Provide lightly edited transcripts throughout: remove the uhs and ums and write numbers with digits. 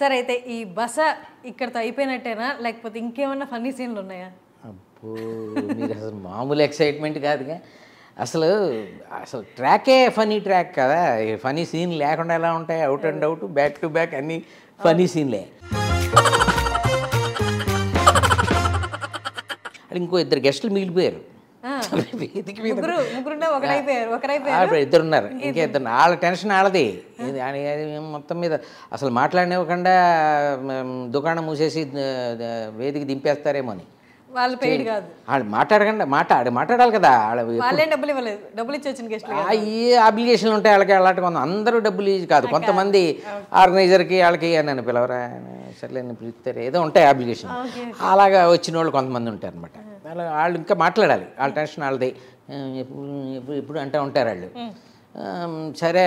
సరే అయితే ఈ బస ఇక్కడతో అయిపోయినట్టేనా లేకపోతే ఇంకేమన్నా ఫన్నీ సీన్లు ఉన్నాయా? అబ్బో మీరు అసలు మామూలు ఎక్సైట్మెంట్ కాదుగా. అసలు అసలు ట్రాకే ఫనీ ట్రాక్ కదా, ఫనీ సీన్ లేకుండా ఎలా ఉంటాయి? Out and out, back to back అన్నీ ఫనీ సీన్లే. ఇంకో ఇద్దరు గెస్టులు మిగిలిపోయారు. ఇద్దరు ఉన్నారు, ఇంకా ఇద్దరు. వాళ్ళ టెన్షన్ వాళ్ళది. మొత్తం మీద అసలు మాట్లాడినివ్వకుండా దుకాణం మూసేసి వేదిక దింపేస్తారేమో అని. వాళ్ళు పెయిడ్ కాదు, వాళ్ళు మాట్లాడకుండా మాట్లాడాలి కదా. వాళ్ళే డబ్బులు ఇవ్వలేదు, డబ్బులు ఇచ్చి వచ్చిన గెస్టులు. ఏ అప్లికేషన్లు ఉంటాయి వాళ్ళకి, అలాంటి కొంత అందరూ డబ్బులు కాదు, కొంతమంది ఆర్గనైజర్కి వాళ్ళకి నన్ను పిలవరా, సర్లే నన్ను పిలుస్తారు, ఏదో ఉంటాయి అప్లికేషన్. అలాగా వచ్చిన వాళ్ళు కొంతమంది ఉంటారు అనమాట. వాళ్ళు ఇంకా మాట్లాడాలి, వాళ్ళ టెన్షన్ వాళ్ళది. ఎప్పుడు అంటూ ఉంటారు వాళ్ళు. సరే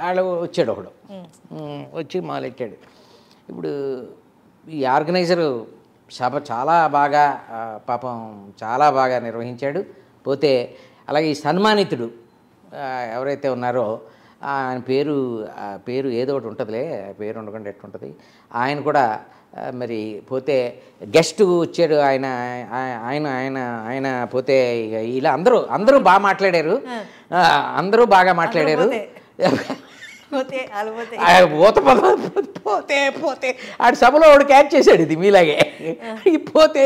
వాళ్ళు వచ్చాడు ఒకడు, వచ్చి మొదలెట్టాడు. ఇప్పుడు ఈ ఆర్గనైజరు సభ చాలా బాగా పాపం చాలా బాగా నిర్వహించాడు. పోతే అలాగే ఈ సన్మానితుడు ఎవరైతే ఉన్నారో ఆయన పేరు ఏదో ఒకటి ఉంటుందిలే, పేరు ఉండకుండా ఎట్టుంటుంది. ఆయన కూడా మరి పోతే గెస్ట్ వచ్చాడు. ఆయన ఆయన ఆయన ఆయన పోతే ఇలా అందరూ బాగా మాట్లాడారు, అందరూ బాగా మాట్లాడారు. పోతే ఆడి సభలో వాడు క్యాచ్ చేశాడు ఇది మీలాగే. పోతే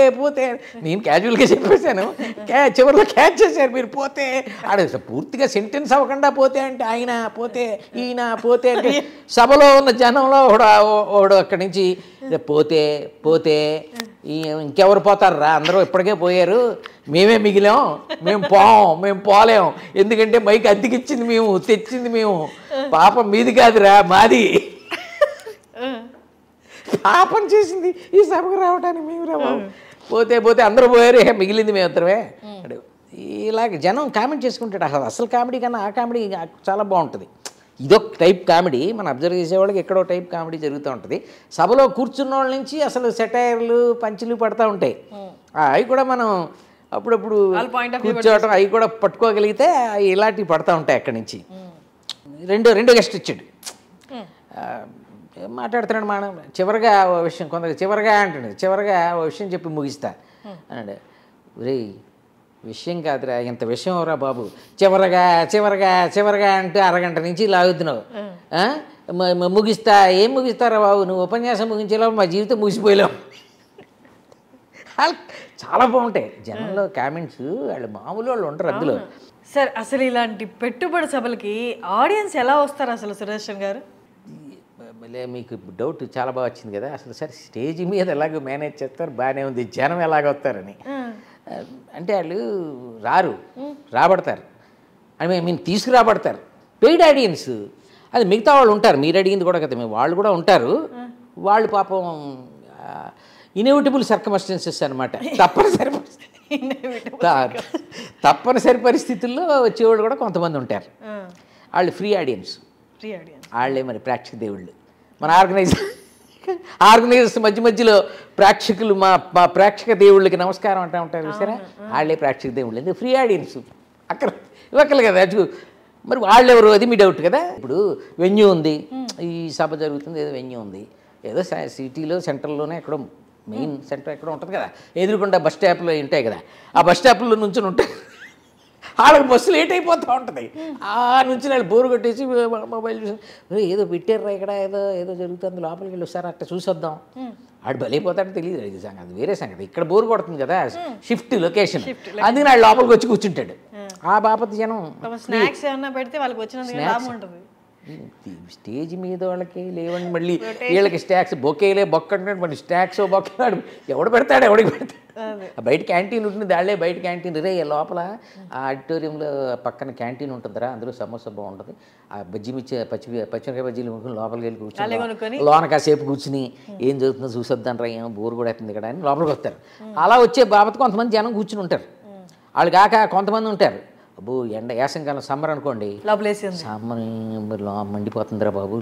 నేను క్యాజువల్గా చెప్పేశాను, చివరిలో క్యాచ్ చేశారు మీరు. పోతే ఆడ పూర్తిగా సెంటెన్స్ అవ్వకుండా పోతే అంటే ఆయన పోతే ఈయన పోతే అంటే సభలో ఉన్న జనంలో ఒకడు అక్కడి నుంచి పోతే ఇంకెవరు పోతారా, అందరూ ఇప్పటికే పోయారు, మేమే మిగిలాం, మేము పోలేం, ఎందుకంటే మైక్ అద్దెకిచ్చింది మేము, తెచ్చింది మేము, పాపం మీది కాదురా మాది, పాపం చేసింది ఈ సభకు రావడానికి మేము రావు. పోతే అందరూ పోయారు, మిగిలింది మేము ఇద్దరమే. ఇలాగ జనం కామెంట్ చేసుకుంటాడు. అసలు కామెడీ కన్నా ఆ కామెడీ చాలా బాగుంటుంది. ఇదొక టైప్ కామెడీ, మనం అబ్జర్వ్ చేసేవాళ్ళకి ఎక్కడో టైప్ కామెడీ జరుగుతూ ఉంటుంది. సభలో కూర్చున్న వాళ్ళ నుంచి అసలు సెటైర్లు పంచులు పడుతూ ఉంటాయి. అవి కూడా మనం అప్పుడప్పుడు కూర్చోవటం అవి కూడా పట్టుకోగలిగితే ఇలాంటివి పడుతూ ఉంటాయి. అక్కడి నుంచి రెండో గెస్ట్ వచ్చాడు, మాట్లాడుతున్నాడు. మనం చివరిగా ఓ విషయం చివరిగా అంటున్నాడు, చివరిగా ఓ విషయం చెప్పి ముగిస్తా అన్నాడు. రే విషయం కాదురా, ఇంత విషయం రా బాబు, చివరగా అంటూ అరగంట నుంచి లాగుతున్నావు, ఏం ముగిస్తారా బాబు, నువ్వు ఉపన్యాసం ముగించేలావు మా జీవితం ముగిసిపోయేలావు. చాలా బాగుంటాయి జనంలో కామెంట్స్, వాళ్ళు మామూలు వాళ్ళు ఉంటారు అందులో. సార్ అసలు ఇలాంటి పెట్టుబడి సభలకి ఆడియన్స్ ఎలా వస్తారు అసలు సుదర్శన్ గారు? మీకు డౌట్ చాలా బాగా వచ్చింది కదా. అసలు సరే స్టేజ్ మీద ఎలాగో మేనేజ్ చేస్తారు, బాగానే ఉంది, జనం ఎలాగ వస్తారని అంటే వాళ్ళు రాబడతారు అని మీన్ తీసుకురాబడతారు. పెయిడ్ ఆడియన్స్ అది మిగతా వాళ్ళు ఉంటారు, మీరు అడిగింది కూడా కదా, వాళ్ళు కూడా ఉంటారు. వాళ్ళు పాపం ఇన్ఎవిటబుల్ సర్కమ్స్టాన్సెస్ అనమాట, తప్పనిసరి పరిస్థితుల్లో వచ్చేవాళ్ళు కూడా కొంతమంది ఉంటారు. వాళ్ళు ఫ్రీ ఆడియన్స్, వాళ్ళే మరి ప్రేక్షక దేవుళ్ళు. మన ఆర్గనైజర్స్ మధ్యలో ప్రేక్షకులు మా ప్రేక్షక దేవుళ్ళకి నమస్కారం అంటూ ఉంటారు చూసారా, వాళ్ళే ప్రేక్షక దేవుళ్ళు. ఎందుకు ఫ్రీ ఆడియన్స్ అక్కడ ఇవ్వక్కలు కదా. మరి వాళ్ళెవరు అది మీ డౌట్ కదా. ఇప్పుడు వెన్యూ ఉంది, ఈ సభ జరుగుతుంది, ఏదో వెన్యూ ఉంది, ఏదో సిటీలో సెంటర్లోనే ఎక్కడో మెయిన్ సెంటర్ ఎక్కడో ఉంటుంది కదా, ఎదురుకుండా బస్ స్టాప్లో ఉంటాయి కదా, ఆ బస్ స్టాప్లో నుంచి ఉంటాయి. వాళ్ళకి బస్సు లేట్ అయిపోతూ ఉంటుంది. ఆ నుంచి వాళ్ళు బోరు కొట్టేసి మొబైల్ చూసి ఏదో పెట్టారా ఇక్కడ, ఏదో జరుగుతుంది, లోపలికి వెళ్ళి వస్తారు, అట్లా చూసొద్దాం. వాడు బలైపోతాడో తెలియదు, ఇది సంగతి, అది వేరే సంగతి. ఇక్కడ బోరు కొడుతుంది కదా, షిఫ్ట్ లొకేషన్, అందుకని వాళ్ళు లోపలికి వచ్చి కూర్చుంటాడు. ఆ బాపతి జనం స్నాక్స్ ఏమన్నా పెడితే వాళ్ళకి వచ్చిన స్టేజ్ మీద వాళ్ళకి లేవండి, మళ్ళీ వీళ్ళకి స్నాక్స్ బొక్కేలే బొక్కంటాడు, మళ్ళీ స్నాక్స్ బొక్కాడు, ఎవడు పెడతాడు, ఎవడికి పెడతాడు. బయట క్యాంటీన్ ఉంటుంది, వాళ్ళే బయట క్యాంటీన్. రే లోపల ఆ ఆడిటోరియంలో పక్కన క్యాంటీన్ ఉంటుందిరా, అందులో సమోసా బాగుంటుంది, ఆ బజ్జీ మిర్చి పచ్చిమిరకాయ బజ్జీలు కొనుక్కొని లోపలికి వెళ్ళి కూర్చొని లోన కాసేపు కూర్చుని ఏం జరుగుతుందో చూసొద్దాంట్రా, ఏమో బోరు కూడా అవుతుంది ఇక్కడ అని లోపలికి వస్తారు. అలా వచ్చే బాబత్ కొంతమంది జనం కూర్చుని ఉంటారు. వాళ్ళు కాక కొంతమంది ఉంటారు, అబ్బో ఎండ వేసంకాలం సమ్మర్ అనుకోండి, సమ్మర్ మండిపోతుందిరా బాబు,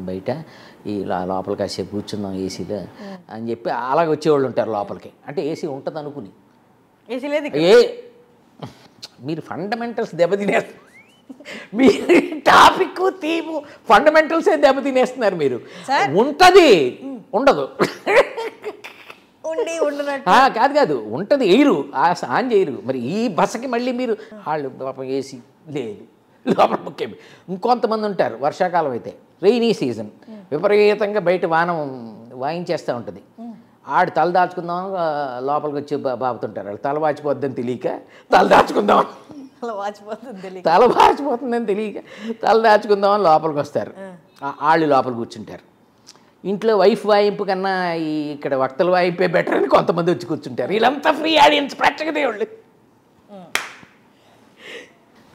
బయట ఈ లోపల కాసేపు కూర్చుందాం ఏసీలో అని చెప్పి అలాగే వచ్చేవాళ్ళు ఉంటారు లోపలికి. అంటే ఏసీ ఉంటుంది అనుకుని, ఏసీ లేదు, మీరు ఫండమెంటల్స్ దెబ్బతినేస్తారు. మీ టాపిక్ థీము ఫండమెంటల్స్ దెబ్బతినేస్తున్నారు మీరు. ఉంటుంది ఉండదు కాదు కాదు ఉంటుంది ఎయిరు ఆన్ చేయరు. మరి ఈ బసకి మళ్ళీ మీరు వాళ్ళు పాపం ఏసీ లేదు లోపల ముఖ్యం. ఇంకొంతమంది ఉంటారు వర్షాకాలం అయితే రెయినీ సీజన్ విపరీతంగా బయట వానం వాయించేస్తూ ఉంటుంది. ఆడు తల దాచుకుందాం లోపలికి వచ్చి బాబుతుంటారు. వాళ్ళు తల వాచిపోద్దని తెలియక తల దాచుకుందాం తల వాచిపోతుందని తెలియక తల దాచుకుందామని లోపలికి వస్తారు. వాళ్ళు లోపల కూర్చుంటారు. ఇంట్లో వైఫ్ వాయింపు కన్నా ఇక్కడ వక్తల వాయింపే బెటర్ అని కొంతమంది వచ్చి కూర్చుంటారు. వీళ్ళంతా ఫ్రీ ఆడియన్స్ ప్రేక్షక దేవుళ్ళు.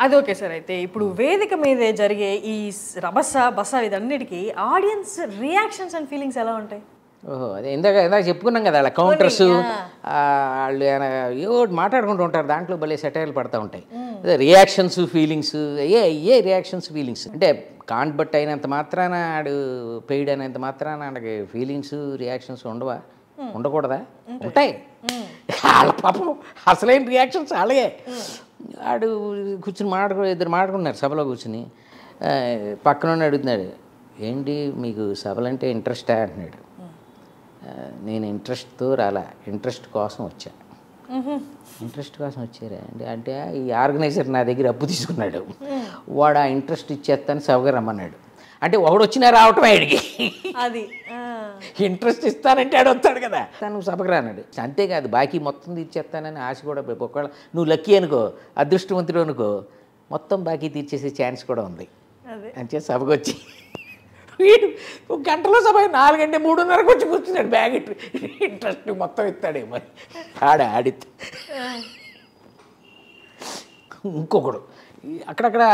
అది ఓకే సార్. అయితే ఇప్పుడు వేదిక మీదే జరిగే ఈ రభస బస ఇదన్నిటికీ ఆడియన్స్ రియాక్షన్స్ అండ్ ఫీలింగ్స్ ఎలా ఉంటాయి? ఓహో అదే ఇందాక చెప్పుకున్నాం కదా అలా కౌంటర్స్ వాళ్ళు ఏవో మాట్లాడుకుంటూ ఉంటారు. దాంట్లో భలే సెటైర్లు పడుతూ ఉంటాయి. అదే రియాక్షన్స్ ఫీలింగ్స్ ఏ రియాక్షన్స్ ఫీలింగ్స్ అంటే కాంట్బట్ అయినంత మాత్రాన ఆడు పెయిడ్ అయినంత మాత్రాన ఆడికి ఫీలింగ్స్ రియాక్షన్స్ ఉండవా? ఉండకూడదా? ఉంటాయి. వాళ్ళ పాపం అసలైన రియాక్షన్స్ అలాగే. ఆడు కూర్చుని ఇద్దరు మాట్లాడుకున్నారు సభలో కూర్చుని. పక్కన అడుగుతున్నాడు, ఏంటి మీకు సభలంటే ఇంట్రెస్టా అంటున్నాడు. నేను ఇంట్రెస్ట్తో రాలా, ఇంట్రెస్ట్ కోసం వచ్చా. ఇంట్రెస్ట్ కోసం వచ్చారా అంటే ఈ ఆర్గనైజర్ నా దగ్గర అప్పు తీసుకున్నాడు. వాడు ఆ ఇంట్రెస్ట్ ఇచ్చేస్తాను సభగా రమ్మన్నాడు. అంటే ఒకడు వచ్చినా రావటం ఆడికి అది ఇంట్రెస్ట్ ఇస్తానంటే ఆడు వస్తాడు కదా, తను సభకు రానాడు. అంతేకాదు బాకీ మొత్తం తీర్చేస్తానని ఆశ కూడా. ఒకవేళ నువ్వు లక్కీ అనుకో, అదృష్టవంతుడు అనుకో, మొత్తం బాకీ తీర్చేసే ఛాన్స్ కూడా ఉంది. అంటే సభకు వచ్చి వీడు ఒక గంటలో సభ 4 గంటలు 3:30కి వచ్చి కూర్చున్నాడు. బ్యాగ్ ఇంట్రెస్ట్ మొత్తం ఇస్తాడేమో ఆడి. ఇంకొకడు అక్కడక్కడ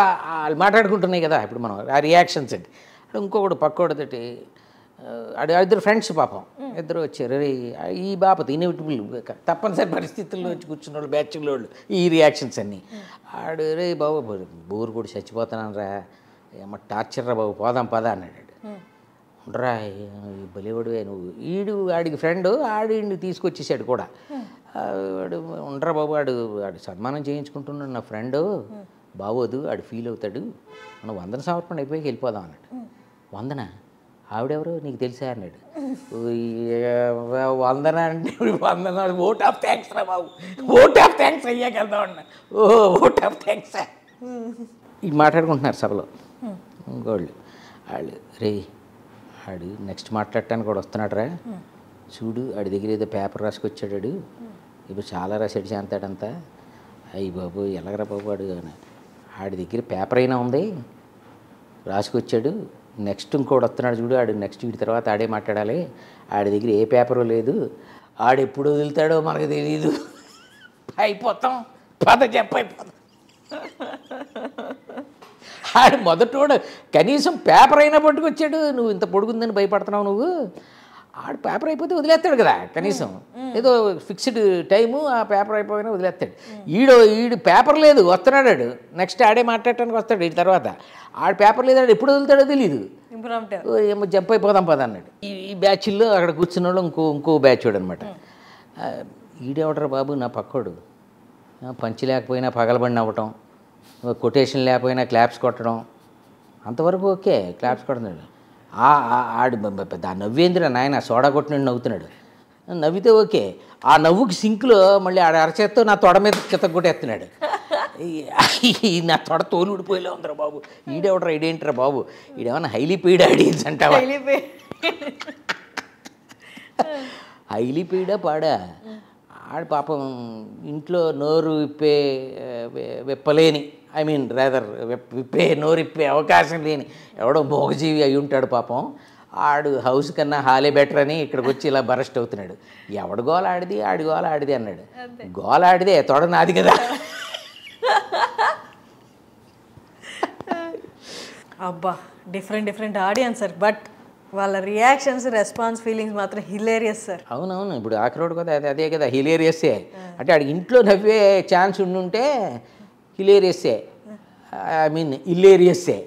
మాట్లాడుకుంటున్నాయి కదా ఇప్పుడు మనం ఆ రియాక్షన్స్ అండి. ఇంకొకడు పక్కోడితోటి ఇద్దరు ఫ్రెండ్స్ పాపం ఇద్దరు వచ్చారు. ఈ బాపతి ఇన్ఎవిటబుల్ తప్పనిసరి పరిస్థితుల్లో వచ్చి కూర్చున్న వాళ్ళు బ్యాచుల వాళ్ళు ఈ రియాక్షన్స్ అన్నీ. ఆడు రే బాబు బోరు కూడా చచ్చిపోతున్నాను రా, ఏమో టార్చర్ రా బాబు, పోదాం పదా అన్నాడు. ఉండరా బలివాడు నువ్వు. ఆడికి ఫ్రెండ్ ఆడిని తీసుకొచ్చేసాడు కూడా. వాడు ఉండరా బాబు, ఆడు సన్మానం చేయించుకుంటున్నాడు నా ఫ్రెండు, బాగోదు ఆడు ఫీల్ అవుతాడు, మనం వందన సమర్పణ అయిపోయి వెళ్ళిపోదాం అన్నాడు. వందన ఆవిడెవరు నీకు తెలుసా అన్నాడు. వందన అంటే వందన ఓట్ ఆఫ్ థ్యాంక్స్ రా బాబు, ఓట్ ఆఫ్ థ్యాంక్స్ అయ్యాక వెళ్దాం అన్నా. ఓహో ఓట్ ఆఫ్ థ్యాంక్స్ ఇది మాట్లాడుకుంటున్నారు సభలో. ఇంకోళ్ళు వాళ్ళు రే ఆడు నెక్స్ట్ మాట్లాడటానికి కూడా వస్తున్నాడు రా, చూడు ఆడి దగ్గర ఏదో పేపర్ రాసుకొచ్చాడు, ఇప్పుడు చాలా రాసాడు చేస్తాడంతా. అయ్యి బాబు ఎలాగరా బాబు ఆడి దగ్గర పేపర్ అయినా ఉంది రాసుకొచ్చాడు, నెక్స్ట్ ఇంకోటి వస్తున్నాడు చూడు, ఆడు నెక్స్ట్ వీడి తర్వాత ఆడే మాట్లాడాలి, ఆడి దగ్గర ఏ పేపరు లేదు, ఆడెప్పుడు వదులుతాడో మనకు తెలీదు, అయిపోతాం పద చెప్పైపోతాం. ఆడు మొదటోడు కనీసం పేపర్ అయినా పట్టుకొచ్చాడు, నువ్వు ఇంత పొడుగుందని భయపడుతున్నావు నువ్వు, ఆడు పేపర్ అయిపోతే వదిలేస్తాడు కదా కనీసం, ఏదో ఫిక్స్డ్ టైము ఆ పేపర్ అయిపోయినా వదిలేస్తాడు. ఈడు పేపర్ లేదు వస్తున్నాడు, ఆడు నెక్స్ట్ ఆడే మాట్లాడటానికి వస్తాడు, వీడి తర్వాత ఆడు పేపర్ లేదు, ఆడు ఎప్పుడు వదులుతాడో తెలీదు, ఏమో జంప్ అయిపోదాం పద అన్నాడు. ఈ బ్యాచ్ల్లో అక్కడ కూర్చున్న వాళ్ళు ఇంకో బ్యాచ్ వాడు అనమాట. ఈడేవడరా బాబు నా పక్కోడు, పంచి లేకపోయినా పగలబడి నవ్వటం, కొటేషన్ లేకపోయినా క్లాప్స్ కొట్టడం, అంతవరకు ఓకే క్లాప్స్ కొడుతున్నాడు. ఆడు దాని నవ్వేంద్ర నాయన సోడా కొట్టినట్టు నవ్వుతున్నాడు, నవ్వితే ఓకే, ఆ నవ్వుకి సింక్లో మళ్ళీ ఆడ అరచేత్తో నా తొడ మీద చిత్త కొట్టేస్తున్నాడు. నా తొడ తోలు ఊడిపోయేలా ఉందిరా బాబు, ఈడెవడరా ఈడేంటరా బాబు, ఈడేమన్నా హైలీ పెయిడ్ ఆడియన్స్ అంటావా, హైలీ పెయిడా పాడా. ఆడు పాపం ఇంట్లో నోరు విప్పలేని విప్పే నోరు విప్పే అవకాశం లేని ఎవడో మోగజీవి అయి ఉంటాడు పాపం. ఆడు హౌస్ కన్నా హాలే బెటర్ అని ఇక్కడికి వచ్చి ఇలా బరస్ట్ అవుతున్నాడు. ఎవడు గోల ఆడిది, ఆడి గోల ఆడిది అన్నాడు. గోల ఆడిదే తొడ నాది కదా. అబ్బా డిఫరెంట్ ఆడియన్స్ సార్, బట్ వాళ్ళ రియాక్షన్స్ రెస్పాన్స్ ఫీలింగ్స్ మాత్రం హిలేరియస్ సార్. అవునవును, ఇప్పుడు ఆఖరోడు కదా అదే కదా హిలేరియస్సే. అంటే ఆడికి ఇంట్లో నవ్వే ఛాన్స్ ఉండుంటే హిలేరియస్సే, ఇల్లేరియస్సే,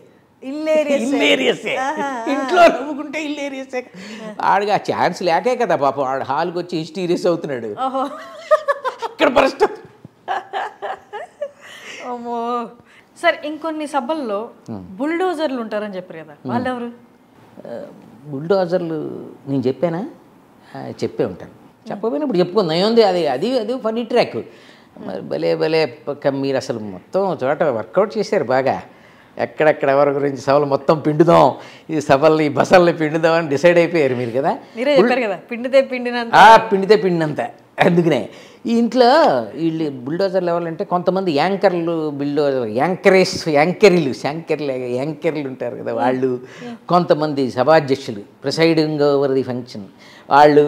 ఇంట్లో నవ్వుకుంటే ఇల్లేరియస్సే. ఆడికి ఆ ఛాన్స్ లేకే కదా పాపం ఆడు హాల్కి వచ్చి హిస్టీరియస్ అవుతున్నాడు, ఇక్కడ బరస్ట్. అమ్మో సార్ ఇంకొన్ని సభల్లో బుల్డోజర్లు ఉంటారని చెప్పారు కదా, వాళ్ళు ఎవరు? బుల్డోజర్లు నేను చెప్పానా? చెప్పే ఉంటాను. చెప్పకపోయినా ఇప్పుడు చెప్పుకుందాం, ఏముంది. అది అది అది ఫనీ ట్రాక్. మరి భలే భలే మీరు అసలు మొత్తం చోట వర్కౌట్ చేశారు బాగా. ఎక్కడెక్కడ ఎవరి గురించి సభలు మొత్తం పిండుదాం, ఈ సభల్ని బసల్ని పిండుదాం అని డిసైడ్ అయిపోయారు మీరు కదా. మీరే చెప్పారు కదా, పిండితే పిండినంత. పిండితే పిండినంత. అందుకనే ఈ ఇంట్లో వీళ్ళు బుల్డోజర్లు ఎవరంటే కొంతమంది యాంకర్లు, యాంకరీలు ఉంటారు కదా వాళ్ళు, కొంతమంది సభాధ్యక్షులు, ప్రిసైడింగ్ ఓవర్ ది ఫంక్షన్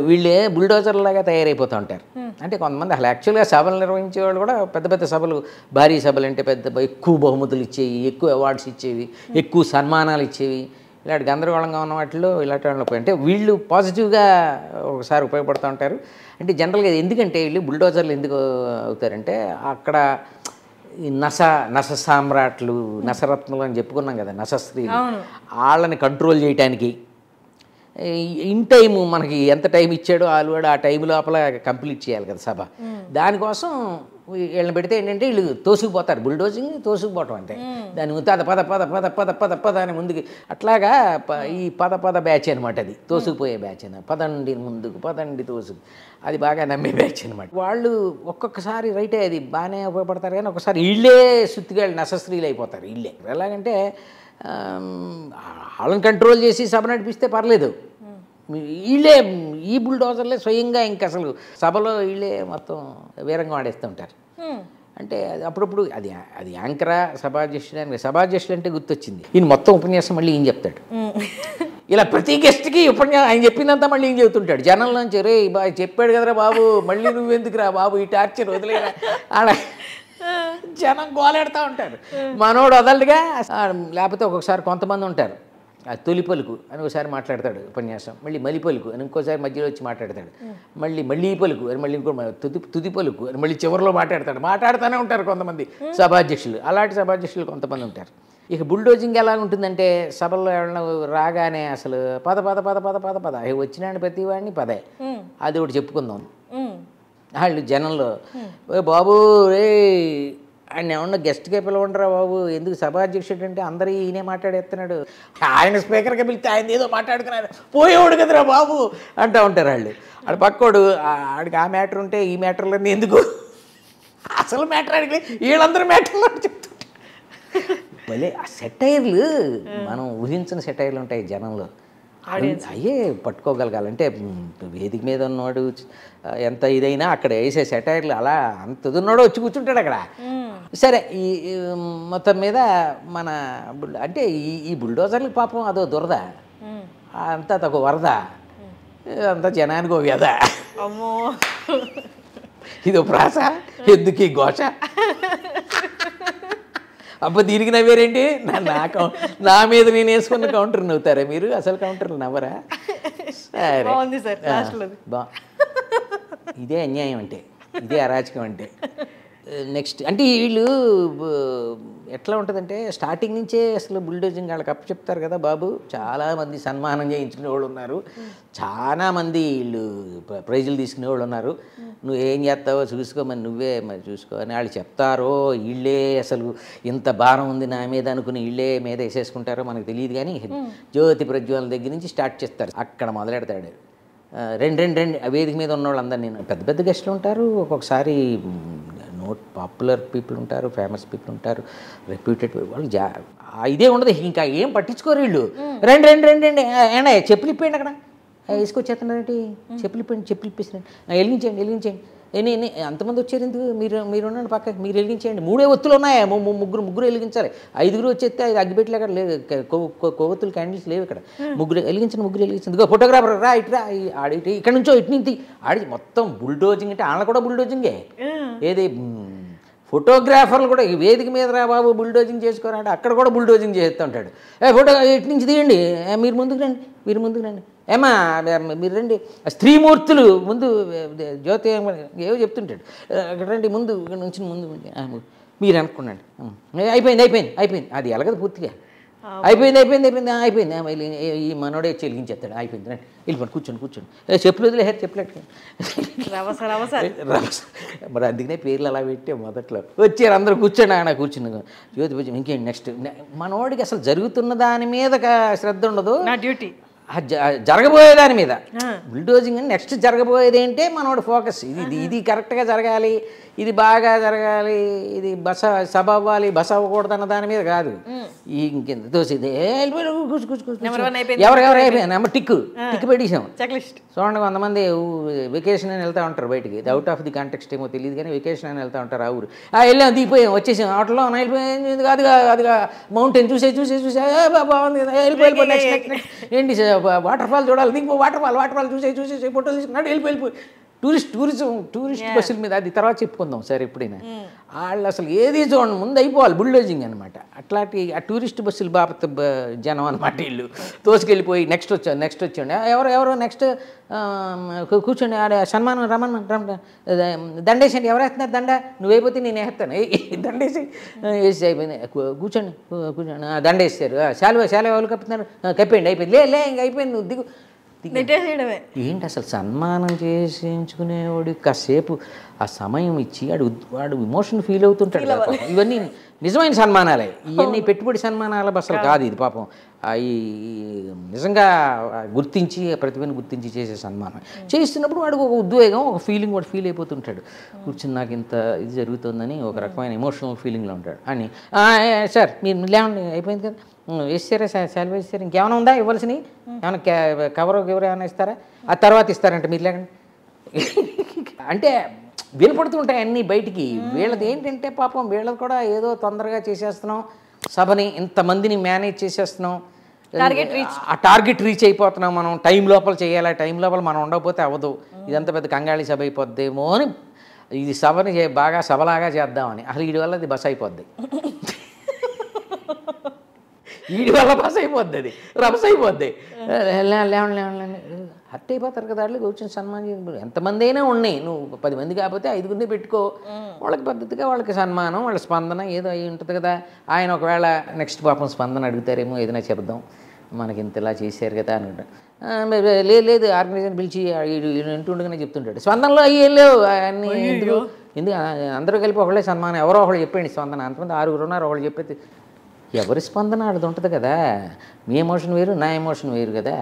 వీళ్ళే బుల్డోజర్ లాగా తయారైపోతూ ఉంటారు. అంటే కొంతమంది అసలు యాక్చువల్గా సభలు నిర్వహించే వాళ్ళు కూడా పెద్ద పెద్ద సభలు, భారీ సభలు అంటే ఎక్కువ బహుమతులు ఇచ్చేవి, ఎక్కువ అవార్డ్స్ ఇచ్చేవి, ఎక్కువ సన్మానాలు ఇచ్చేవి, ఇలాంటి గందరగోళంగా ఉన్న వాటిలో ఇలాంటి వాళ్ళు అంటే వీళ్ళు పాజిటివ్గా ఒకసారి ఉపయోగపడుతూ ఉంటారు. అంటే జనరల్గా ఎందుకంటే వీళ్ళు బుల్డోజర్లు ఎందుకు అవుతారంటే అక్కడ ఈ నస సామ్రాట్లు, నసరత్నులు అని చెప్పుకున్నాం కదా, నస స్త్రీలు, వాళ్ళని కంట్రోల్ చేయడానికి ఇన్ టైము మనకి ఎంత టైం ఇచ్చాడో వాళ్ళు ఆ టైం లోపల కంప్లీట్ చేయాలి కదా సభ. దానికోసం వీళ్ళని పెడితే ఏంటంటే వీళ్ళు తోసుకుపోతారు, బుల్డోజింగ్ తోసుకుపోవటం అంటే. దాని ముందు పద పద పద పద పద పద పద అని ముందుకి అట్లాగా ఈ పద బ్యాచ్ అనమాట. అది తోసుకుపోయే బ్యాచ్ అన్న, పదండి ముందుకు, పదండి తోసుకు, అది బాగా నమ్మే బ్యాచ్ అనమాట. వాళ్ళు ఒక్కొక్కసారి రైటే అది బాగానే ఉపయోగపడతారు, కానీ ఒకసారి వీళ్ళే సుత్తిగాళ్ళు నశస్త్రీలు అయిపోతారు. వీళ్ళే ఎలాగంటే వాళ్ళని కంట్రోల్ చేసి సభ నడిపిస్తే పర్లేదు, వీళ్ళే ఈ బుల్డోజర్లే స్వయంగా ఇంక అసలు సభలో వీళ్ళే మొత్తం వీరంగా ఆడేస్తూ ఉంటారు. అంటే అప్పుడప్పుడు అది యాంకరా సభాధ్యక్షుడు అంటే గుర్తొచ్చింది. ఈయన మొత్తం ఉపన్యాసం మళ్ళీ ఈయన చెప్తాడు. ఇలా ప్రతి గెస్ట్కి ఉపన్యాసం ఆయన చెప్పిందంతా మళ్ళీ ఈయన చెబుతుంటాడు. జనంలోంచి రే చెప్పాడు కదరా బాబు, మళ్ళీ నువ్వెందుకురా బాబు ఈ టార్చర్ వదిలేరా ఆడ జనం గోలెడతా ఉంటారు. మనోడు వదలడుగా. లేకపోతే ఒక్కొక్కసారి కొంతమంది ఉంటారు, తొలి పలుకు అని ఒకసారి మాట్లాడతాడు ఉపన్యాసం, మళ్ళీ మలి పలుకు అని ఇంకోసారి మధ్యలో వచ్చి మాట్లాడతాడు, మళ్ళీ పలుకు అని మళ్ళీ ఇంకో తుది పలుకు అని మళ్ళీ చివరిలో మాట్లాడుతూనే ఉంటారు కొంతమంది సభాధ్యక్షులు. అలాంటి సభాధ్యక్షులు కొంతమంది ఉంటారు. ఇక బుల్డోజింగ్ ఎలా ఉంటుందంటే సభల్లో ఎవరైనా రాగానే అసలు పద పద పద పద పద పద వచ్చినాడు ప్రతి వాడిని పదే, అది ఒకటి చెప్పుకుందాం. వాళ్ళు జనంలో బాబు రే ఆయన ఏమన్నా గెస్ట్గా పిలవండిరా బాబు, ఎందుకు సభాధ్యక్షుడు అంటే అందరూ ఈయనే మాట్లాడేస్తున్నాడు, ఆయన స్పీకర్గా పిలిస్తే ఆయన ఏదో మాట్లాడుకున్నారు, పోయేవాడు కదరా బాబు అంటూ ఉంటారు వాళ్ళు. ఆడు పక్కోడు ఆడికి ఆ మ్యాటర్ ఉంటే ఈ మ్యాటర్లన్నీ ఎందుకు, అసలు మ్యాటర్ అడిగి వీళ్ళందరూ మ్యాటర్లో చెప్తుంటారు. మళ్ళీ ఆ సెటైర్లు మనం ఊహించిన సెటైర్లు ఉంటాయి జనంలో, అయ్యే పట్టుకోగలగాలంటే వేదిక మీద ఉన్నవాడు ఎంత ఇదైనా అక్కడ వేసే సెటైర్లు అలా అంత ఉన్నాడో వచ్చి కూర్చుంటాడు అక్కడ. సరే ఈ మొత్తం మీద మన అంటే ఈ బుల్డోజర్లకు పాపం అదో దురద, అంతా తక్కువ వరద, అంతా జనానికి ఓ వ్యధ, ఇదో ప్రాస, ఎందుకు ఈ ఘోష, అబ్బా దీనికి నవ్వారేంటి, నా మీద నేను వేసుకున్న కౌంటర్ నవ్వుతారా మీరు, అసలు కౌంటర్లు నవ్వరా? సరే ఇదే అన్యాయం అంటే, ఇదే అరాచకం అంటే. నెక్స్ట్ అంటే వీళ్ళు ఎట్లా ఉంటుందంటే స్టార్టింగ్ నుంచే అసలు బుల్డోజింగ్ వాళ్ళకి అప్పు చెప్తారు కదా బాబు. చాలామంది సన్మానం చేయించుకునే వాళ్ళు ఉన్నారు, చాలామంది వీళ్ళు ప్రైజులు తీసుకునే వాళ్ళు ఉన్నారు. నువ్వు ఏం చేస్తావో చూసుకోమని నువ్వే మరి చూసుకో అని వాళ్ళు చెప్తారో, వీళ్ళే అసలు ఇంత భారం ఉంది నా మీద అనుకుని వీళ్ళే మీద వేసేసుకుంటారో మనకు తెలియదు. కానీ జ్యోతి ప్రజ్వలన దగ్గర నుంచి స్టార్ట్ చేస్తారు, అక్కడ మొదలెడతాడు. రెండు వేదిక మీద ఉన్న వాళ్ళందరూ నేను పెద్ద పెద్ద గెస్టులు ఉంటారు, ఒక్కొక్కసారి పాపులర్ పీపుల్ ఉంటారు, ఫేమస్ పీపుల్ ఉంటారు, రెప్యూటెడ్ వాళ్ళు ఇదే ఉండదు, ఇంకా ఏం పట్టించుకోరు వీళ్ళు. రండి ఏనా చెప్పులు ఇప్పండి అక్కడ వేసుకొచ్చేస్తున్నారంటే, చెప్పులు ఇప్పేసినండి, వెలిగించండి అంతమంది వచ్చారు ఎందుకు, మీరు ఉండండి పక్కకి, మీరు వెలిగించేయండి. 3 ఒత్తులు ఉన్నాయా, ముగ్గురు వెలిగించాలి, 5 వచ్చేస్తే 5 అగ్గిపెట్టలు అక్కడ లేదు, కొవ్వొత్తులు క్యాండిల్స్ లేవు ఇక్కడ, ముగ్గురు వెలిగించండి. ఇదిగో ఫోటోగ్రాఫర్ రా ఇట్రా, ఆడిటి ఇక్కడ నుంచో ఇటు నుంచి ఆడి మొత్తం బుల్డోజింగ్ అంటే వాళ్ళ కూడా బుల్డోజింగే. ఏది ఫోటోగ్రాఫర్లు కూడా వేదిక మీద రా బాబు బుల్డోజింగ్ చేసుకోరంటే అక్కడ కూడా బుల్డోజింగ్ చేస్తూ ఉంటాడు. ఫోటో ఇటు నుంచి తీయండి, మీరు ముందుకు రండి ఏమా మీరు రండి, స్త్రీమూర్తులు ముందు జ్యోతి ఏవో చెప్తుంటాడు, అక్కడ రండి ముందు, ఇక్కడ నుంచి ముందు మీరు అనుకున్నాండి, అయిపోయింది అది ఎలాగదు పూర్తిగా అయిపోయింది అయిపోయింది అయిపోయింది అయిపోయింది ఈ మనోడే చెలిగించేస్తాడు అయిపోయింది రండి వెళ్ళిపోండి కూర్చోండి చెప్పులు వదిలేహారు చెప్పలేట్టు మరి అందుకనే పేర్లు అలా పెట్టే మొదట్లో వచ్చారు అందరూ కూర్చోండి ఆయన కూర్చుని జ్యోతి ఇంకేంటి నెక్స్ట్ మనోడికి అసలు జరుగుతున్న దాని మీద శ్రద్ధ ఉండదు, నా డ్యూటీ జరగబోయే దాని మీద. బుల్డోజింగ్ అని నెక్స్ట్ జరగబోయేది ఏంటే మనోడు ఫోకస్, ఇది కరెక్ట్గా జరగాలి, ఇది బాగా జరగాలి, ఇది సభ అవ్వాలి, బస అవ్వకూడదు అన్న దాని మీద కాదు. ఇంకెంత తోసేది ఎవరెవరు అయిపోయింది నెంబర్ టిక్ పెట్టేసాం. చూడండి కొంతమంది వెకేషన్ అని వెళ్తూ ఉంటారు బయటికి, అవుట్ ఆఫ్ ది కాంటెక్స్ట్ ఏమో తెలియదు కానీ వెకేషన్ అని వెళ్తూ ఉంటారు. ఆ ఊరు వెళ్ళాం దిగిపోయాం వచ్చేసాం ఆటలో వెళ్ళిపోయింది అదిగా మౌంటైన్ చూసే బాగుంది వెళ్ళిపోయి నెక్స్ట్ ఏంటి వాటర్ ఫాల్ చూడాలి దిగిపో వాటర్ ఫాల్ చూసే ఫోటోలు తీసుకున్నాడు వెళ్ళిపోయి టూరిస్ట్ బస్సుల మీద అది తర్వాత చెప్పుకుందాం సార్ ఎప్పుడైనా. వాళ్ళు అసలు ఏది చూడండి ముందు అయిపోవాలి బుల్డోజింగ్ అనమాట. అట్లాంటి ఆ టూరిస్ట్ బస్సులు బాపత జనం అనమాట వీళ్ళు తోసుకెళ్ళిపోయి నెక్స్ట్ వచ్చాండి ఎవరు నెక్స్ట్ కూర్చోండి ఆడ సన్మానం రమణ దండేసండి ఎవరు వేస్తున్నారు దండ నువ్వైపోతే నేను వేస్తాను దండేసి వేసి అయిపోయింది కూర్చోండి దండేస్తారు శాలువ ఎవరు కప్పుతున్నారు కప్పేయండి అయిపోయింది లే ఇంక అయిపోయింది నువ్వు దిగు. ఏంటి అసలు సన్మానం చేయించుకునేవాడు కాసేపు ఆ సమయం ఇచ్చి వాడు ఇమోషన్ ఫీల్ అవుతుంటాడు. ఇవన్నీ నిజమైన సన్మానాలే, ఇవన్నీ పెట్టుబడి సన్మానాల అసలు కాదు ఇది పాపం. ఈ నిజంగా గుర్తించి ప్రతిభను గుర్తించి చేసే సన్మానం చేస్తున్నప్పుడు వాడికి ఒక ఉద్వేగం ఒక ఫీలింగ్ వాడు ఫీల్ అయిపోతుంటాడు. కూర్చుని నాకు ఇంత ఇది జరుగుతుందని ఒక రకమైన ఎమోషనల్ ఫీలింగ్లో ఉంటాడు. అని సార్ మీరు లేవండి అయిపోయింది కదా వేసారా శాలరీ వేసారు ఇంకేమైనా ఉందా ఇవ్వాల్సినవి ఏమైనా కవర్ ఏమైనా ఇస్తారా ఆ తర్వాత ఇస్తారంటే మీరు లేకండి అంటే వినపడుతుంటాయి అన్నీ బయటికి. వీళ్ళది ఏంటంటే పాపం వీళ్ళది కూడా ఏదో తొందరగా చేసేస్తున్నాం సభని ఇంతమందిని మేనేజ్ చేసేస్తున్నాం ఆ టార్గెట్ రీచ్ అయిపోతున్నాం మనం టైం లోపల చేయాలి టైం లోపల మనం ఉండకపోతే అవ్వదు ఇదంతా పెద్ద కంగాళి సభ అయిపోద్దేమో అని ఇది సభని బాగా సభలాగా చేద్దామని అసలు వీడి వల్ల అది బస్ అయిపోద్ది వీడి వల్ల బస్ అయిపోద్ది అది రభస అయిపోద్ది లేవండి హర్ట్ అయిపోతారు కదా వాళ్ళు కూర్చొని సన్మానం ఎంతమంది అయినా ఉన్నాయి నువ్వు 10 మంది కాకపోతే 5గురిని పెట్టుకో వాళ్ళకి పద్ధతిగా వాళ్ళకి సన్మానం వాళ్ళ స్పందన ఏదో అయి ఉంటుంది కదా. ఆయన ఒకవేళ నెక్స్ట్ పాపం స్పందన అడుగుతారేమో ఏదైనా చెప్దాం మనకి ఇంత ఇలా చేశారు కదా అనుకుంటా లేదు ఆర్గనైజేషన్ పిలిచి ఇంటుండగానే చెప్తుంటాడు స్పందనలో అయ్యి లేవు అన్నీ ఎందుకు అందరూ కలిపి ఒకళ్ళే సన్మానం ఎవరో ఒకళ్ళు చెప్పండి స్పందన అంతమంది 6 ఉన్నారు ఒకళ్ళు చెప్పేది ఎవరి స్పందన అది ఉంటుంది కదా. మీ ఎమోషన్ వేరు నా ఎమోషన్ వేరు కదా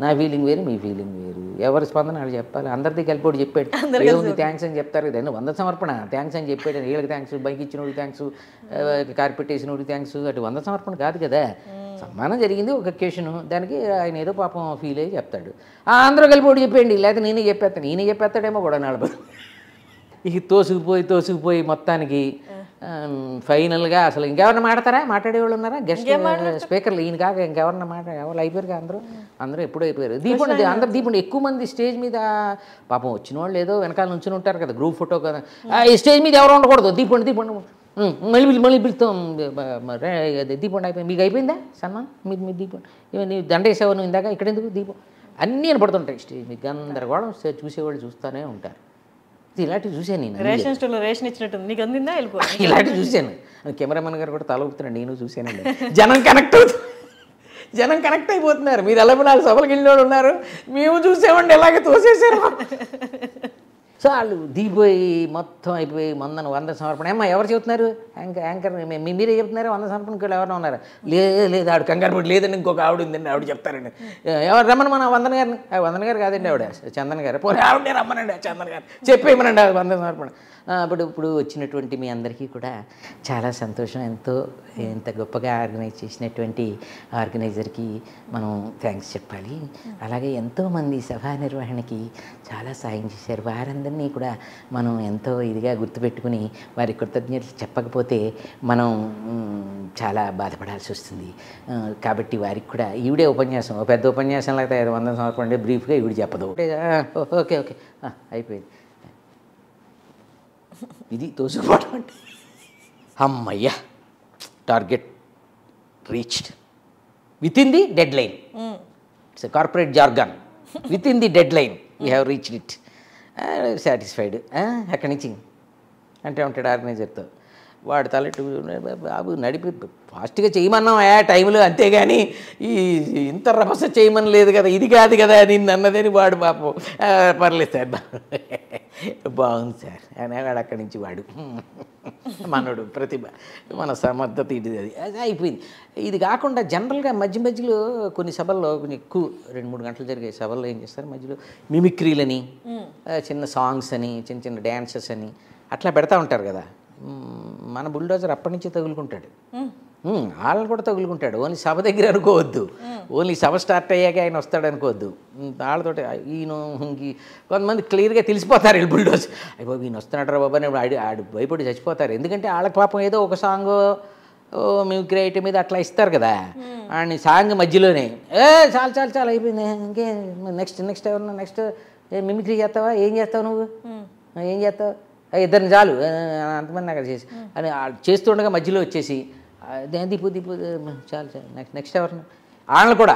నా ఫీలింగ్ వేరు మీ ఫీలింగ్ వేరు ఎవరి స్పందన వాళ్ళు చెప్పాలి. అందరిది కలిపి ఒకటి చెప్పాడు ఏముంది థ్యాంక్స్ అని చెప్తారు కదా 100 సమర్పణ థ్యాంక్స్ అని చెప్పాడు వీళ్ళకి థ్యాంక్స్ బైక్ ఇచ్చినోడికి థ్యాంక్స్ కార్పెట్ వేసినోడికి థ్యాంక్స్ అటు 100 సమర్పణ కాదు కదా. సన్మానం జరిగింది ఒక అకేషను దానికి ఆయన ఏదో పాపం ఫీల్ అయ్యి చెప్తాడు అందరూ కలిపి ఒకటి చెప్పండి లేకపోతే నేనే చెప్పేస్తాడేమో కూడా నడపదు ఇక తోసుకుపోయి మొత్తానికి ఫైనల్గా అసలు ఇంకెవరన్నా మాట్లాడేవాళ్ళు ఉన్నారా గెస్ట్ స్పీకర్లు ఈయన కాక ఇంకెవరన్నా ఎవరు అయిపోయారు అందరూ ఎప్పుడూ అయిపోయారు. దీపండి ఎక్కువ మంది స్టేజ్ మీద పాపం వచ్చిన వాళ్ళు ఏదో వెనకాల నుంచి ఉంటారు కదా గ్రూప్ ఫోటో కదా ఈ స్టేజ్ మీద ఎవరు ఉండకూడదు దీపండి మళ్ళీ పిలుస్తాం దీపండి అయిపోయింది మీకు అయిపోయిందా సన్మానం మీరు దీపం నీ దండ వేసేవారు నువ్వు ఇందాక ఇక్కడ ఎందుకు దీపం అన్నీ వినపడుతుంటాయి స్టేజ్ మీకు గందరగోళం చూసేవాళ్ళు చూస్తూనే ఉంటారు. ఇలాంటివి చూశాను నేను రేషన్ స్టోర్లో రేషన్ ఇచ్చినట్టు నీకు అందిందా వెళ్ళిపో ఇలాంటివి చూశాను కెమెరామెన్ గారు కూడా తల ఊపుతున్నాడు నేను చూశానండి జనం కనెక్ట్ అయిపోతున్నారు మీరు ఎలా 4 సభలకు వెళ్ళినోడు ఉన్నారు మేము చూసామండి ఎలాగే తోసేసారు. సో వాళ్ళు దిగిపోయి మొత్తం అయిపోయి 100 సమర్పణ ఏమ్మా ఎవరు చెబుతున్నారు యాంకర్ మీరే చెప్తున్నారు 100 సమర్పణకి ఎవరైనా ఉన్నారు లేదు ఆవిడ కంగారు పడి లేదండి ఇంకొక ఆవిడ ఉందండి ఆవిడ చెప్తారండి ఎవరు రమ్మని మన వందన గారు కాదండి ఆవిడ చందన్ గారు పోనీ ఆవిడే రమ్మనండి చందన్ గారు చెప్పేయమనండి 100 సమర్పణ. ఇప్పుడు వచ్చినటువంటి మీ అందరికీ కూడా చాలా సంతోషం ఎంత గొప్పగా ఆర్గనైజ్ చేసినటువంటి ఆర్గనైజర్కి మనం థ్యాంక్స్ చెప్పాలి. అలాగే ఎంతోమంది సభా నిర్వహణకి చాలా సాయం చేశారు వారందరినీ కూడా మనం ఎంతో ఇదిగా గుర్తుపెట్టుకుని వారి కృతజ్ఞతలు చెప్పకపోతే మనం చాలా బాధపడాల్సి వస్తుంది. కాబట్టి వారికి కూడా ఈవిడే ఉపన్యాసం పెద్ద ఉపన్యాసం లేకపోతే 100 సంవత్సరాలు బ్రీఫ్గా ఈవిడ చెప్పదు ఓకే అయిపోయింది ఇది తోసుకుపోవడం అంటే అమ్మయ్యా target reached with in the dead line it's corporate jargon with in the dead line we have reached it satisfied అక్కడి నుంచి అంటే ఉంటాడు ఆర్గనైజర్తో వాడు తలెట్టు బాబు నడిపి ఫాస్ట్గా చేయమన్నాం ఆ టైంలో, అంతేగాని ఈ ఇంత రభస చేయమని లేదు కదా, ఇది కాదు కదా నిన్ను అన్నదని వాడు పాపం పర్లేదు సార్ బాగుంది సార్ అనేవాడు. అక్కడి నుంచి వాడు మనోడు ప్రతిభ, మన సమర్థత ఇది అది అయిపోయింది. ఇది కాకుండా జనరల్గా మధ్య మధ్యలో కొన్ని సభల్లో కొంచెం ఎక్కువ 2-3 గంటలు జరిగే సభల్లో ఏం చేస్తారు, మధ్యలో మిమిక్రీలని, చిన్న సాంగ్స్ అని, చిన్న చిన్న డ్యాన్సెస్ అని అట్లా పెడతా ఉంటారు కదా. మన బుల్డోజర్ అప్పటి నుంచి తగులుకుంటాడు, వాళ్ళని కూడా తగులుకుంటాడు. ఓన్లీ సభ దగ్గర అనుకోవద్దు, ఓన్లీ సభ స్టార్ట్ అయ్యాక ఆయన వస్తాడు అనుకోవద్దు. వాళ్ళతోటి ఈయన కొంతమంది క్లియర్గా తెలిసిపోతారు వీళ్ళు బుల్డోజర్, అయ్యో ఈయన వస్తున్నాడు రా బాబా అని ఆడు భయపడి చచ్చిపోతారు. ఎందుకంటే వాళ్ళకి పాపం ఏదో ఒక సాంగ్ మిమిక్రీ ఐటమ్ మీద అట్లా ఇస్తారు కదా, అని సాంగ్ మధ్యలోనే చాలు చాలు చాలు అయిపోయింది, ఇంకే నెక్స్ట్ ఎవరన్నా నెక్స్ట్ మిమిక్రీ చేస్తావా, ఏం చేస్తావు నువ్వు, ఏం చేస్తావు, ఇద్దరిని చాలు అంతమంది అక్కడ చేసి అని చేస్తుండగా మధ్యలో వచ్చేసి దీపు చాలు చాలు నెక్స్ట్ ఎవరిని వాళ్ళని కూడా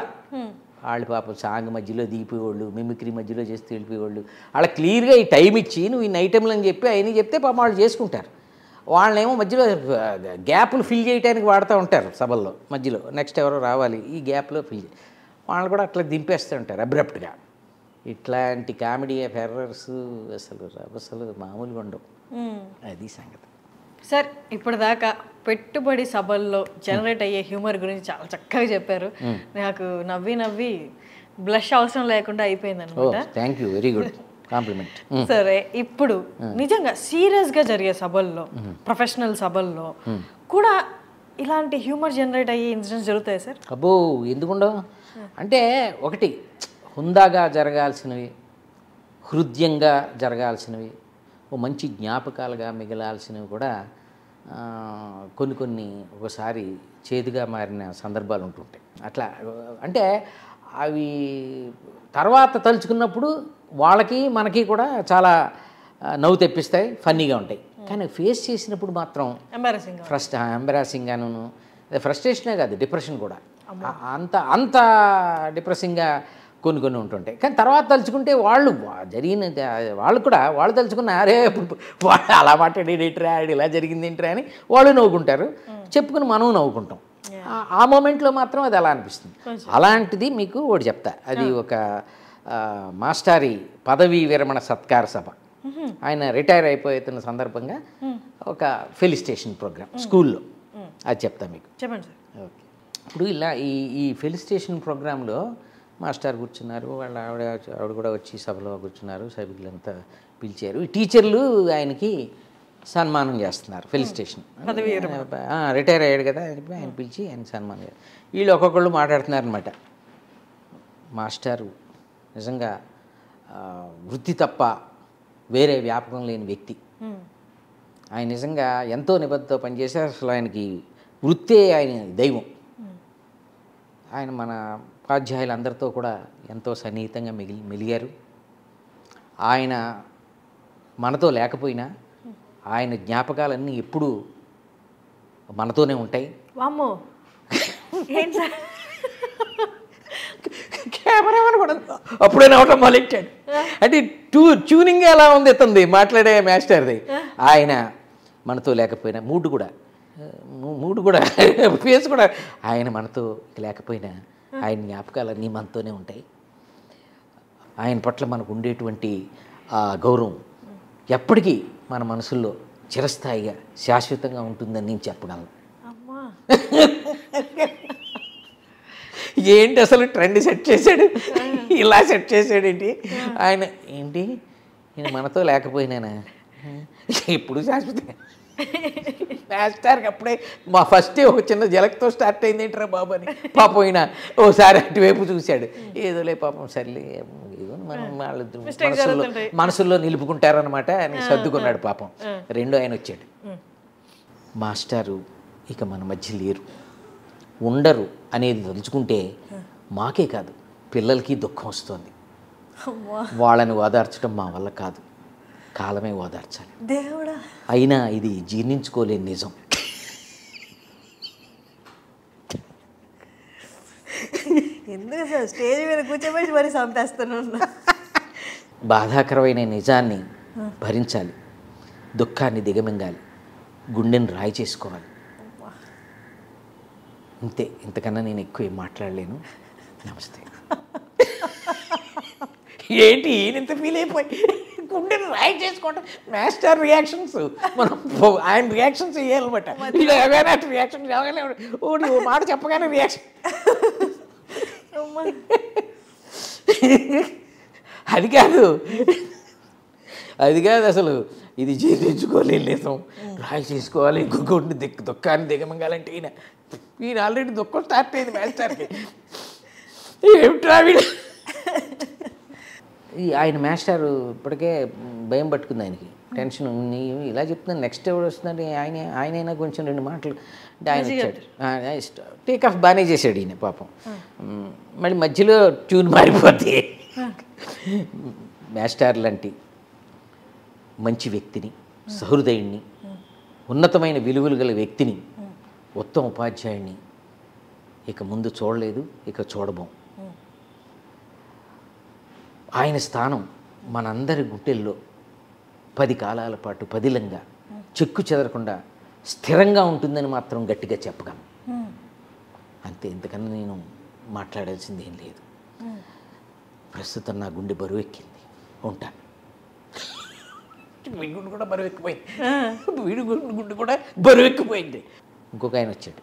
వాళ్ళు పాపం సాంగ్ మధ్యలో దీపేవాళ్ళు, మిమిక్రీ మధ్యలో చేస్తూ వెళ్ళిపోయేవాళ్ళు. వాళ్ళ క్లియర్గా ఈ టైం ఇచ్చి నువ్వు ఇన్ని ఐటెంలు అని చెప్పి అవన్నీ చెప్తే పాపం వాళ్ళు చేసుకుంటారు. వాళ్ళనేమో మధ్యలో గ్యాప్లు ఫిల్ చేయడానికి వాడుతూ ఉంటారు సభల్లో, మధ్యలో నెక్స్ట్ ఎవరో రావాలి ఈ గ్యాప్లో ఫిల్ చేయి, వాళ్ళు కూడా అట్లా దింపేస్తూ ఉంటారు అబ్రప్ట్గా. ఇట్లాంటి కామెడీ ఎర్రర్స్ అసలు మామూలుగా ఉండవు. అది సంగతి. సార్ ఇప్పటిదాకా పెట్టుబడి సభల్లో జనరేట్ అయ్యే హ్యూమర్ గురించి చాలా చక్కగా చెప్పారు. నాకు నవ్వి బ్లష్ అవసరం లేకుండా అయిపోయింది అనమాట. Thank you, very good complement. సరే, ఇప్పుడు నిజంగా సీరియస్గా జరిగే సభల్లో, ప్రొఫెషనల్ సభల్లో కూడా ఇలాంటి హ్యూమర్ జనరేట్ అయ్యే ఇన్సిడెంట్స్ జరుగుతాయి సార్? అబ్బో ఎందుకుండవు అంటే, ఒకటి హుందాగా జరగాల్సినవి, హృదయంగా జరగాల్సినవి, ఓ మంచి జ్ఞాపకాలుగా మిగలాల్సినవి కూడా కొన్ని ఒకసారి చేదుగా మారిన సందర్భాలు ఉంటుంటాయి. అట్లా అంటే అవి తర్వాత తలుచుకున్నప్పుడు వాళ్ళకి మనకి కూడా చాలా నవ్వు తెప్పిస్తాయి, ఫన్నీగా ఉంటాయి. కానీ ఫేస్ చేసినప్పుడు మాత్రం ఎంబరాసింగ్గాను, ఫ్రస్ట్రేషనే కాదు డిప్రెషన్ కూడా, అంత డిప్రెసింగ్గా కొన్ని ఉంటుంటాయి. కానీ తర్వాత తలుచుకుంటే వాళ్ళు జరిగిన వాళ్ళు తలుచుకున్న అరే వాళ్ళు అలా మాట్లాడేది ఏంట్రా, ఇలా జరిగింది ఏంట్రా అని వాళ్ళు నవ్వుకుంటారు, చెప్పుకుని మనం నవ్వుకుంటాం. ఆ మూమెంట్లో మాత్రం అది అలా అనిపిస్తుంది. అలాంటిది మీకు ఒకటి చెప్తా. అది ఒక మాస్టారి పదవీ విరమణ సత్కార సభ. ఆయన రిటైర్ అయిపోతున్న సందర్భంగా ఒక ఫెలిస్టేషన్ ప్రోగ్రామ్ స్కూల్లో, అది చెప్తా మీకు. చెప్పండి సార్. ఓకే, ఇప్పుడు ఇలా ఈ ఫెలిస్టేషన్ ప్రోగ్రాంలో మాస్టర్ కూర్చున్నారు, వాళ్ళ ఆవిడ కూడా వచ్చి సభలో కూర్చున్నారు, సభ్యులంతా పిలిచారు. ఈ టీచర్లు ఆయనకి సన్మానం చేస్తున్నారు. ఫెలిస్టేషన్ రిటైర్ అయ్యాడు కదా అని చెప్పి ఆయన పిలిచి ఆయన సన్మానం చేస్తారు. వీళ్ళు ఒక్కొక్కళ్ళు మాట్లాడుతున్నారనమాట. మాస్టారు నిజంగా వృత్తి తప్ప వేరే వ్యాపకం లేని వ్యక్తి. ఆయన నిజంగా ఎంతో నిబద్ధతో పనిచేశారు. అసలు ఆయనకి వృత్తే ఆయన దైవం. ఆయన మన ఉపాధ్యాయులందరితో కూడా ఎంతో సన్నిహితంగా మెలిగారు. ఆయన మనతో లేకపోయినా ఆయన జ్ఞాపకాలన్నీ ఎప్పుడూ మనతోనే ఉంటాయి. వామ్మో, కెమెరామెన్ కూడా అప్పుడే నవ్వటం మొదలెట్టాడు. అంటే ట్యూనింగ్ ఎలా ఉంది ఇతంది మాట్లాడే మాస్టర్ది. ఆయన మనతో లేకపోయినా మూడు కూడా ఫేస్ కూడా ఆయన మనతో లేకపోయినా ఆయన జ్ఞాపకాలన్నీ మనతోనే ఉంటాయి. ఆయన పట్ల మనకు ఉండేటువంటి గౌరవం ఎప్పటికీ మన మనసుల్లో చిరస్థాయిగా శాశ్వతంగా ఉంటుందని నేను చెప్పగలను. ఏంటి అసలు ట్రెండ్ సెట్ చేశాడు, ఇలా సెట్ చేశాడేంటి ఆయన, ఏంటి నేను మనతో లేకపోయినానా ఇప్పుడు శాశ్వతంగా. మాస్టర్కి అప్పుడే మా ఫస్ట్ ఒక చిన్న జలక్తో స్టార్ట్ అయింది ఏంట్రా బాబు అని పాపం అయినా ఓసారి అటువైపు చూశాడు. ఏదోలే పాపం సర్లే ఏదో మనం వాళ్ళిద్దరు మనసుల్లో నిలుపుకుంటారనమాట అని సర్దుకున్నాడు పాపం. రెండో ఆయన వచ్చాడు. మాస్టారు ఇక మన మధ్య లేరు, ఉండరు అనేది తలుచుకుంటే మాకే కాదు పిల్లలకి దుఃఖం వస్తుంది. వాళ్ళని ఓదార్చడం మా వల్ల కాదు, కాలమే ఓదార్చాలి. దేవుడా, అయినా ఇది జీర్ణించుకోలేని నిజం. ఎందుకు సార్ స్టేజ్ మీద కూర్చోబెట్టి మరి చంపేస్తున్నాను. బాధాకరమైన నిజాన్ని భరించాలి, దుఃఖాన్ని దిగమింగాలి. గుండెని రాయి చేసుకోవాలి. అంతే, ఇంతకన్నా నేను ఎక్కువ ఏం మాట్లాడలేను. నమస్తే. ఏంటి ఇంత ఫీల్ అయిపోయి గుండెని రాయి చేసుకోవటం? మాస్టర్ రియాక్షన్స్, మనం ఆయన రియాక్షన్స్ చేయాలన్నమాట. రియాక్షన్ ఓడి ఓ మాట చెప్పగానే రియాక్షన్. అది కాదు అసలు ఇది జీర్ణించుకోలేదు నిజం. రాయి చేసుకోవాలి, ఇంకొకటి దుఃఖాన్ని దిగమంగాలంటే ఈయన ఆల్రెడీ దుఃఖం స్టార్ట్ అయింది మాస్టర్కి. ఏమిట్రా వీడు? ఆయన మాస్టర్ ఇప్పటికే భయం పట్టుకుంది ఆయనకి, టెన్షన్. ఇలా చెప్తున్నాను, నెక్స్ట్ ఎవరు వస్తుందంటే ఆయనైనా కొంచెం 2 మాటలు అంటే ఆయన వచ్చాడు. టేక్ ఆఫ్ బాగానే చేశాడు ఈయన పాపం. మళ్ళీ మధ్యలో ట్యూన్ మారిపోద్ది. మాస్టర్ లాంటి మంచి వ్యక్తిని, సహృదయుణ్ణి, ఉన్నతమైన విలువలు గల వ్యక్తిని, ఉత్తమ ఉపాధ్యాయుడిని ఇక ముందు చూడలేదు, ఇక చూడబోం. ఆయన స్థానం మనందరి గుండెల్లో 10 కాలాల పాటు పదిలంగా చెక్కు చెదరకుండా స్థిరంగా ఉంటుందని మాత్రం గట్టిగా చెప్పగలను. అంతే, ఇంతకన్నా నేను మాట్లాడాల్సింది ఏం లేదు. ప్రస్తుతం నా గుండె బరువెక్కింది, ఉంటాను. మీ గుండె కూడా బరువెక్కిపోయింది, వీడి గుండె కూడా బరువెక్కిపోయింది. ఇంకొక ఆయన వచ్చాడు.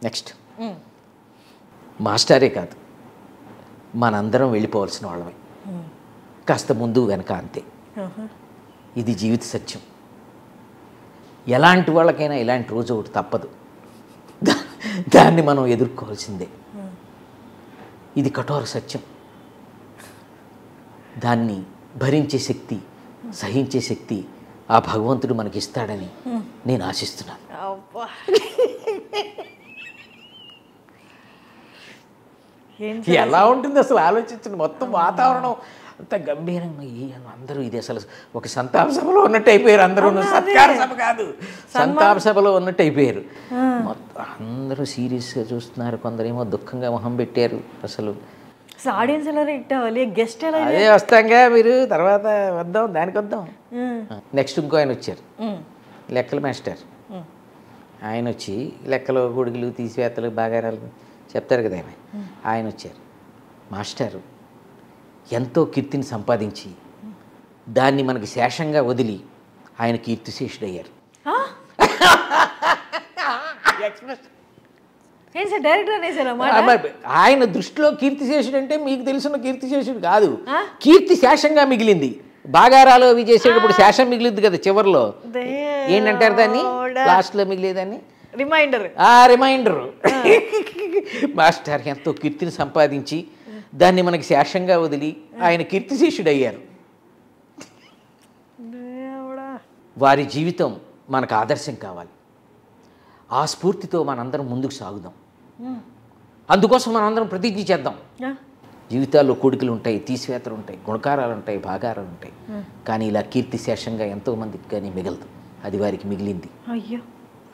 నెక్స్ట్ మాస్టరే కాదు, మనందరం వెళ్ళిపోవాల్సిన వాళ్ళమే, కాస్త ముందు వెనక అంతే. ఇది జీవిత సత్యం. ఎలాంటి వాళ్ళకైనా ఇలాంటి రోజు ఒకటి తప్పదు, దాన్ని మనం ఎదుర్కోవాల్సిందే. ఇది కఠోర సత్యం. దాన్ని భరించే శక్తి, సహించే శక్తి ఆ భగవంతుడు మనకిస్తాడని నేను ఆశిస్తున్నాను. ఎలా ఉంటుంది అసలు ఆలోచించండి. మొత్తం వాతావరణం అంత గంభీరంగా, అందరూ ఇది అసలు ఒక సంతాప సభలో ఉన్నట్టు అయిపోయారు. అందరూ సత్కార సభ కాదు, సంతాప సభలో ఉన్నట్టు అయిపోయారు. మొత్తం అందరూ సీరియస్గా చూస్తున్నారు, కొందరేమో దుఃఖంగా మొహం పెట్టారు. అసలు ఆడియన్స్ ఎలా రియాక్ట్ అవ్వాలి, గెస్ట్ ఎలా? అదే వస్తాంగా, మీరు తర్వాత వద్దాం, దానికి వద్దాం. నెక్స్ట్ ఇంకో ఆయన వచ్చారు, లెక్కల మాస్టర్. ఆయన వచ్చి లెక్కలు, గుడిగులు, తీసివేతలు, బాగారాలు చెప్తారు కదా ఆయన వచ్చారు. మాస్టారు ఎంతో కీర్తిని సంపాదించి దాన్ని మనకి శేషంగా వదిలి ఆయన కీర్తిశేషుడయ్యారు. ఆయన దృష్టిలో కీర్తిశేషుడు అంటే మీకు తెలిసిన కీర్తిశేషుడు కాదు, కీర్తి శేషంగా మిగిలింది. బాగారాలు అవి చేసేటప్పుడు శేషం మిగిలింది కదా చివరిలో, ఏంటంటారు దాన్ని, లాస్ట్లో మిగిలేదాన్ని రిమైండర్. మాస్టర్ ఎంతో కీర్తిని సంపాదించి దాన్ని మనకి శేషంగా వదిలి ఆయన కీర్తిశేషుడయ్యారు. వారి జీవితం మనకు ఆదర్శం కావాలి. ఆ స్ఫూర్తితో మనందరం ముందుకు సాగుదాం. అందుకోసం మనందరం ప్రతిజ్ఞ చేద్దాం. జీవితాల్లో కోడికలు ఉంటాయి, తీసివేతలు ఉంటాయి, గుణకారాలు ఉంటాయి, భాగారాలు ఉంటాయి, కానీ ఇలా కీర్తి శేషంగా ఎంతోమందికి కానీ మిగలదు. అది వారికి మిగిలింది.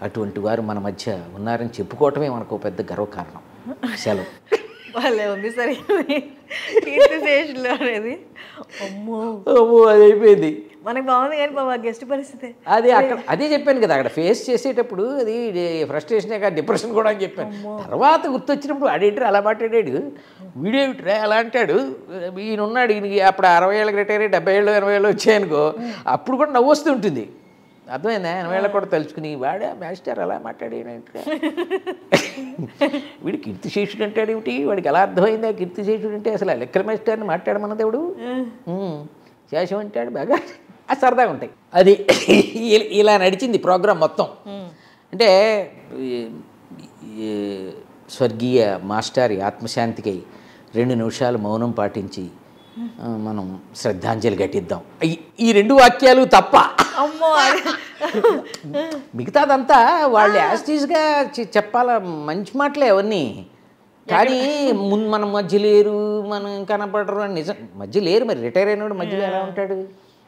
అటువంటి వారు మన మధ్య ఉన్నారని చెప్పుకోవటమే మనకు పెద్ద గర్వకారణం. సెలవు. వాళ్ళే ఉంది సరే, కీర్తిశేషులు అనేది అది అయిపోయింది. మనకు బాగుంది కానీ బాబా గెస్ట్ పరిస్థితి అది అక్కడ. అదే చెప్పాను కదా, అక్కడ ఫేస్ చేసేటప్పుడు అది ఫ్రస్ట్రేషనే కాదు, డిప్రెషన్ కూడా అని చెప్పాను. తర్వాత గుర్తొచ్చినప్పుడు అడేంటి అలా మాట్లాడాడు, వీడియో విట్రా అలా అంటాడు, ఈయన ఉన్నాడు, ఈయనకి అప్పుడు 60 ఏళ్ళకి రిటైర్ అయ్యి 70 ఏళ్ళు 80 ఏళ్ళు వచ్చాయనుకో, అప్పుడు కూడా నవ్వు వస్తూ ఉంటుంది. అర్థమైందా? 80 ఏళ్ళకి కూడా తలుచుకుని వాడా మాస్టర్ అలా మాట్లాడేనంటే వీడు కీర్తిశేషుడు అంటాడు ఏమిటి, వాడికి ఎలా అర్థమైందా కీర్తిశేషుడు అంటే? అసలు లెక్కల మాస్టర్ని మాట్లాడమన్న దేవుడు శేషం అంటాడు. బాగా సరదాగా ఉంటాయి. అది ఇలా నడిచింది ప్రోగ్రాం మొత్తం. అంటే స్వర్గీయ మాస్టారి ఆత్మశాంతికై 2 నిమిషాలు మౌనం పాటించి మనం శ్రద్ధాంజలి ఘటిద్దాం. ఈ 2 వాక్యాలు తప్ప మిగతాదంతా వాళ్ళు యాస్టీస్గా చెప్పాల, మంచి మాటలే అవన్నీ. కానీ మనం మధ్య లేరు, మనం కనపడరు అని నిజం. మధ్య లేరు, మరి రిటైర్ అయినాడు మధ్యలో ఎలా ఉంటాడు?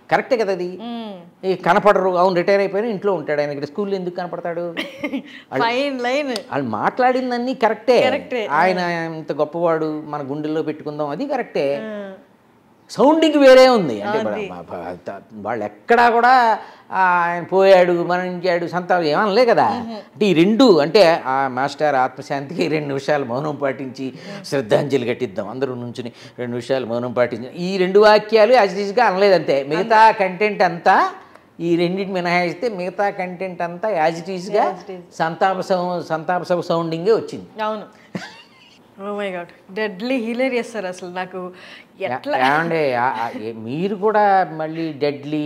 కరెక్టే కదా అది. కనపడరు, అవును రిటైర్ అయిపోయినా ఇంట్లో ఉంటాడు, ఆయన ఇక్కడ స్కూల్లో ఎందుకు కనపడతాడు? వాళ్ళు మాట్లాడిందన్నీ కరెక్టే. ఆయన ఇంత గొప్పవాడు, మన గుండెల్లో పెట్టుకుందాం, అది కరెక్టే. సౌండింగ్ వేరే ఉంది. అంటే వాళ్ళు ఎక్కడా కూడా ఆయన పోయాడు మరణించాడు సంతాపం ఏమనలే కదా. అంటే ఈ రెండు అంటే ఆ మాస్టర్ ఆత్మశాంతికి 2 నిమిషాలు మౌనం పాటించి శ్రద్ధాంజలి కట్టిద్దాం అందరూ నుంచుని 2 నిమిషాలు మౌనం పాటించి ఈ 2 వాక్యాలు యాజిటీస్గా అనలేదంతే. మిగతా కంటెంట్ అంతా ఈ రెండింటి మినహాయిస్తే మిగతా కంటెంట్ అంతా యాజిటీస్గా సంతాప సభ సౌండింగే వచ్చింది. అవును. Oh my god, deadly hilarious sir. అసలు నాకు ఎట్లా ఏమంటే మీరు కూడా మళ్ళీ డెడ్లీ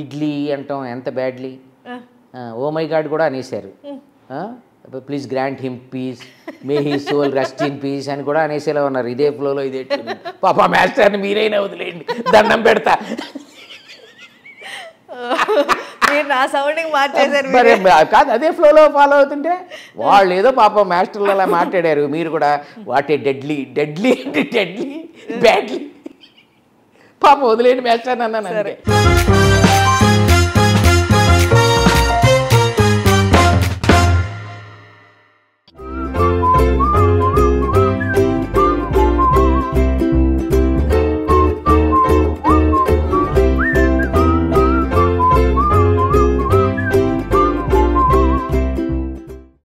ఇడ్లీ అంటాం ఎంత బ్యాడ్లీ. ఓ మై గాడ్ కూడా అనేసారు. Please grant him peace, may he soul rest in peace అని కూడా అనేసేలా ఉన్నారు. ఇదే ఫ్లోలో ఇదే పాప మాస్టర్ని మీరైనా వదిలేయండి దండం పెడతా. మీరు నా సౌండింగ్ మార్చేశారు. మరి కాదు అదే ఫ్లోలో ఫాలో అవుతుంటే వాళ్ళు ఏదో పాపం మాస్టర్లు అలా మాట్లాడారు, మీరు కూడా what a deadly deadly deadly badly పాపం వదిలేండి మాస్టర్ అన్నాను అంతే.